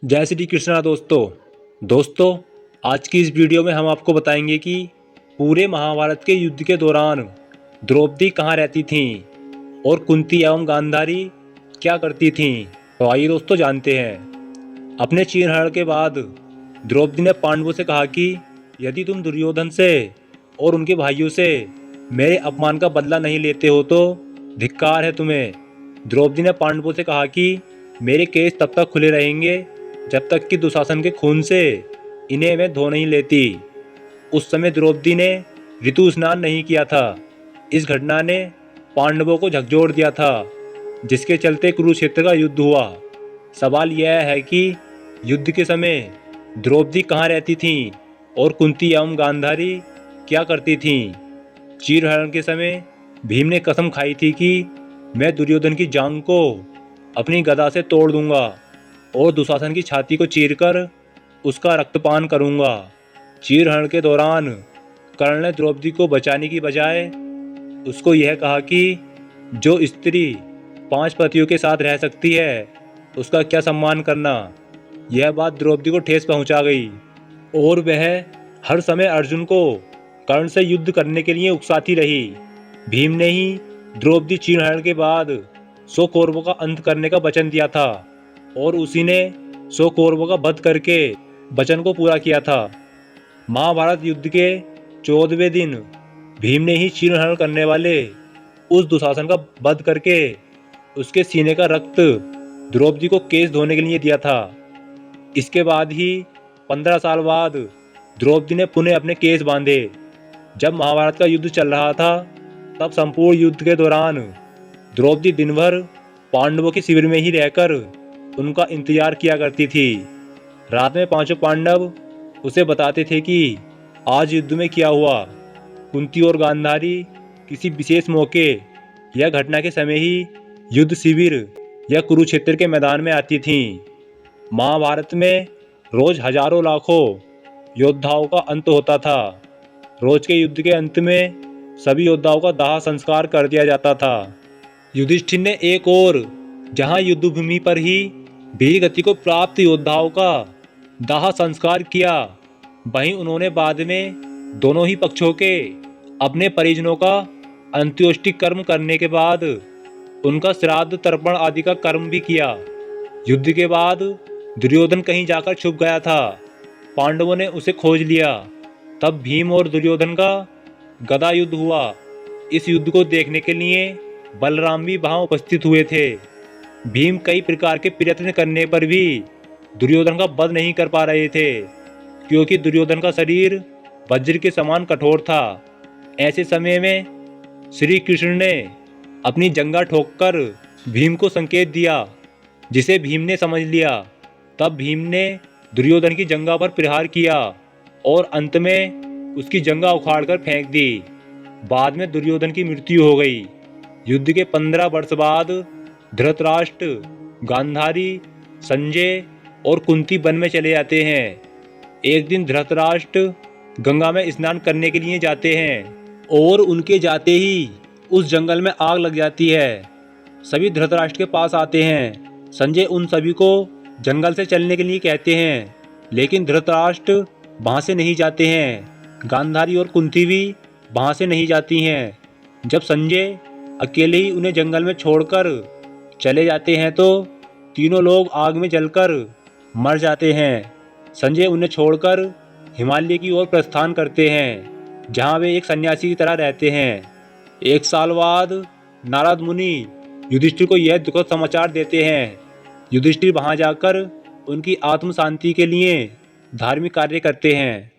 जय श्री कृष्णा दोस्तों आज की इस वीडियो में हम आपको बताएंगे कि पूरे महाभारत के युद्ध के दौरान द्रौपदी कहाँ रहती थीं और कुंती एवं गांधारी क्या करती थीं। तो आइए दोस्तों जानते हैं। अपने चीरहरण के बाद द्रौपदी ने पांडवों से कहा कि यदि तुम दुर्योधन से और उनके भाइयों से मेरे अपमान का बदला नहीं लेते हो तो धिक्कार है तुम्हें। द्रौपदी ने पांडवों से कहा कि मेरे केस तब तक खुले रहेंगे जब तक कि दुशासन के खून से इन्हें मैं धो नहीं लेती। उस समय द्रौपदी ने ऋतु स्नान नहीं किया था। इस घटना ने पांडवों को झकझोर दिया था, जिसके चलते कुरुक्षेत्र का युद्ध हुआ। सवाल यह है कि युद्ध के समय द्रौपदी कहाँ रहती थीं और कुंती एवं गांधारी क्या करती थीं। चीरहरण के समय भीम ने कसम खाई थी कि मैं दुर्योधन की जांघ को अपनी गदा से तोड़ दूंगा और दुशासन की छाती को चीरकर उसका रक्तपान करूंगा। चीरहरण के दौरान कर्ण ने द्रौपदी को बचाने की बजाय उसको यह कहा कि जो स्त्री 5 पतियों के साथ रह सकती है उसका क्या सम्मान करना। यह बात द्रौपदी को ठेस पहुंचा गई और वह हर समय अर्जुन को कर्ण से युद्ध करने के लिए उकसाती रही। भीम ने ही द्रौपदी चीरहरण के बाद 100 कौरवों का अंत करने का वचन दिया था और उसी ने 100 कौरवों का वध करके वचन को पूरा किया था। महाभारत युद्ध के 14वें दिन भीम ने ही चीरहरण करने वाले उस दुशासन का वध करके उसके सीने का रक्त द्रौपदी को केश धोने के लिए दिया था। इसके बाद ही 15 साल बाद द्रौपदी ने पुनः अपने केश बांधे। जब महाभारत का युद्ध चल रहा था तब संपूर्ण युद्ध के दौरान द्रौपदी दिन भर पांडवों के शिविर में ही रहकर उनका इंतजार किया करती थी। रात में पांचों पांडव उसे बताते थे कि आज युद्ध में क्या हुआ। कुंती और गांधारी किसी विशेष मौके या घटना के समय ही युद्ध शिविर या कुरुक्षेत्र के मैदान में आती थीं। महाभारत में रोज हजारों लाखों योद्धाओं का अंत होता था। रोज के युद्ध के अंत में सभी योद्धाओं का दाह संस्कार कर दिया जाता था। युधिष्ठिर ने एक और जहां युद्ध भूमि पर ही वीर गति को प्राप्त योद्धाओं का दाह संस्कार किया, वहीं उन्होंने बाद में दोनों ही पक्षों के अपने परिजनों का अंत्योष्टि कर्म करने के बाद उनका श्राद्ध तर्पण आदि का कर्म भी किया। युद्ध के बाद दुर्योधन कहीं जाकर छुप गया था। पांडवों ने उसे खोज लिया। तब भीम और दुर्योधन का गदा युद्ध हुआ। इस युद्ध को देखने के लिए बलराम भी वहां उपस्थित हुए थे। भीम कई प्रकार के प्रयत्न करने पर भी दुर्योधन का वध नहीं कर पा रहे थे, क्योंकि दुर्योधन का शरीर वज्र के समान कठोर था। ऐसे समय में श्री कृष्ण ने अपनी जंघा ठोककर भीम को संकेत दिया, जिसे भीम ने समझ लिया। तब भीम ने दुर्योधन की जंघा पर प्रहार किया और अंत में उसकी जंघा उखाड़कर फेंक दी। बाद में दुर्योधन की मृत्यु हो गई। युद्ध के 15 वर्ष बाद धृतराष्ट्र, गांधारी, संजय और कुंती वन में चले जाते हैं। एक दिन धृतराष्ट्र गंगा में स्नान करने के लिए जाते हैं और उनके जाते ही उस जंगल में आग लग जाती है। सभी धृतराष्ट्र के पास आते हैं। संजय उन सभी को जंगल से चलने के लिए कहते हैं, लेकिन धृतराष्ट्र वहां से नहीं जाते हैं। गांधारी और कुंती भी वहां से नहीं जाती हैं। जब संजय अकेले ही उन्हें जंगल में छोड़कर चले जाते हैं तो तीनों लोग आग में जलकर मर जाते हैं। संजय उन्हें छोड़कर हिमालय की ओर प्रस्थान करते हैं, जहां वे एक सन्यासी की तरह रहते हैं। 1 साल बाद नारद मुनि युधिष्ठिर को यह दुखद समाचार देते हैं। युधिष्ठिर वहां जाकर उनकी आत्म शांति के लिए धार्मिक कार्य करते हैं।